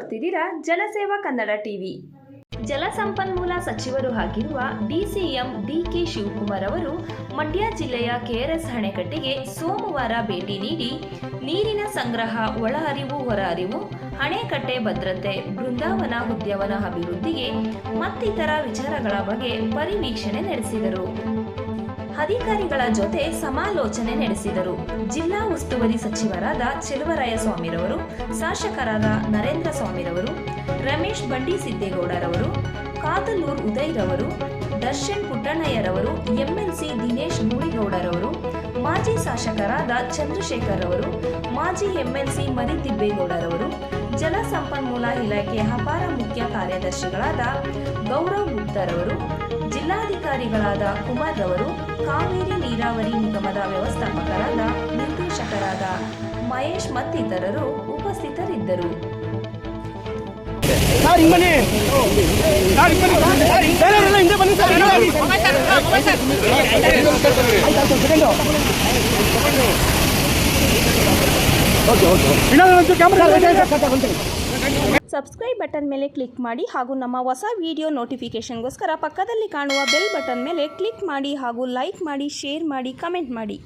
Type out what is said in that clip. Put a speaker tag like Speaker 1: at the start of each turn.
Speaker 1: ನೋಡ್ತಿದ್ದೀರಾ ಜನಸೇವಾ ಕನ್ನಡ ಟಿವಿ. ಜಲಸಂಪನ್ಮೂಲ ಸಚಿವರು ಆಗಿರುವ ಡಿಸಿಎಂ ಡಿಕೆ ಶಿವಕುಮಾರ್ ಅವರು ಮಂಡ್ಯ ಜಿಲ್ಲೆಯ ಕೆಆರ್ಎಸ್ ಅಣೆಕಟ್ಟೆಗೆ ಸೋಮವಾರ ಭೇಟಿ ನೀಡಿ ನೀರಿನ ಸಂಗ್ರಹ, ಒಳಹರಿವು, ಹೊರಹರಿವು, ಅಣೆಕಟ್ಟೆ ಭದ್ರತೆ, ಬೃಂದಾವನ ಉದ್ಯಾನವನ ಅಭಿವೃದ್ಧಿಗೆ ಮತ್ತಿತರ ವಿಚಾರಗಳ ಬಗ್ಗೆ ಪರಿವೀಕ್ಷಣೆ ನಡೆಸಿದರು. ಅಧಿಕಾರಿಗಳ ಜೊತೆ ಸಮಾಲೋಚನೆ ನಡೆಸಿದರು. ಜಿಲ್ಲಾ ಉಸ್ತುವಾರಿ ಸಚಿವರಾದ ಚೆಲುವರಾಯಸ್ವಾಮಿರವರು, ಶಾಸಕರಾದ ನರೇಂದ್ರ ಸ್ವಾಮಿರವರು, ರಮೇಶ್ ಬಂಡಿ ಸಿದ್ದೇಗೌಡರವರು, ಕಾದಲೂರು ಉದಯರವರು, ದರ್ಶನ್ ಪುಟ್ಟಣ್ಣಯ್ಯರವರು, ಎಂಎಲ್ಸಿ ದಿನೇಶ್ ಗೂಳಿಗೌಡರವರು, ಮಾಜಿ ಶಾಸಕರಾದ ಚಂದ್ರಶೇಖರ್ ರವರು, ಮಾಜಿ ಎಂಎಲ್ಸಿ ಮರಿತಿಬ್ಬೇಗೌಡರವರು, ಜಲಸಂಪನ್ಮೂಲ ಇಲಾಖೆಯ ಅಪರ ಮುಖ್ಯ ಕಾರ್ಯದರ್ಶಿಗಳಾದ ಗೌರವ್ ಗುಪ್ತರವರು, ಜಿಲ್ಲಾಧಿಕಾರಿಗಳಾದ ಕುಮಾರ್ ರವರು, ಕಾವೇರಿ ನೀರಾವರಿ ನಿಗಮದ ವ್ಯವಸ್ಥಾಪಕರಾದ ನಿರ್ದೇಶಕರಾದ ಮಹೇಶ್ ಮತ್ತಿತರರು ಉಪಸ್ಥಿತರಿದ್ದರು. ಸಬ್ಸ್ಕ್ರೈಬ್ ಬಟನ್ ಮೇಲೆ ಕ್ಲಿಕ್ ಮಾಡಿ ಹಾಗೂ ನಮ್ಮ ಹೊಸ ವಿಡಿಯೋ ನೋಟಿಫಿಕೇಶನ್ಗೋಸ್ಕರ ಪಕ್ಕದಲ್ಲಿ ಕಾಣುವ ಬೆಲ್ ಬಟನ್ ಮೇಲೆ ಕ್ಲಿಕ್ ಮಾಡಿ ಹಾಗೂ ಲೈಕ್ ಮಾಡಿ, ಶೇರ್ ಮಾಡಿ, ಕಮೆಂಟ್ ಮಾಡಿ.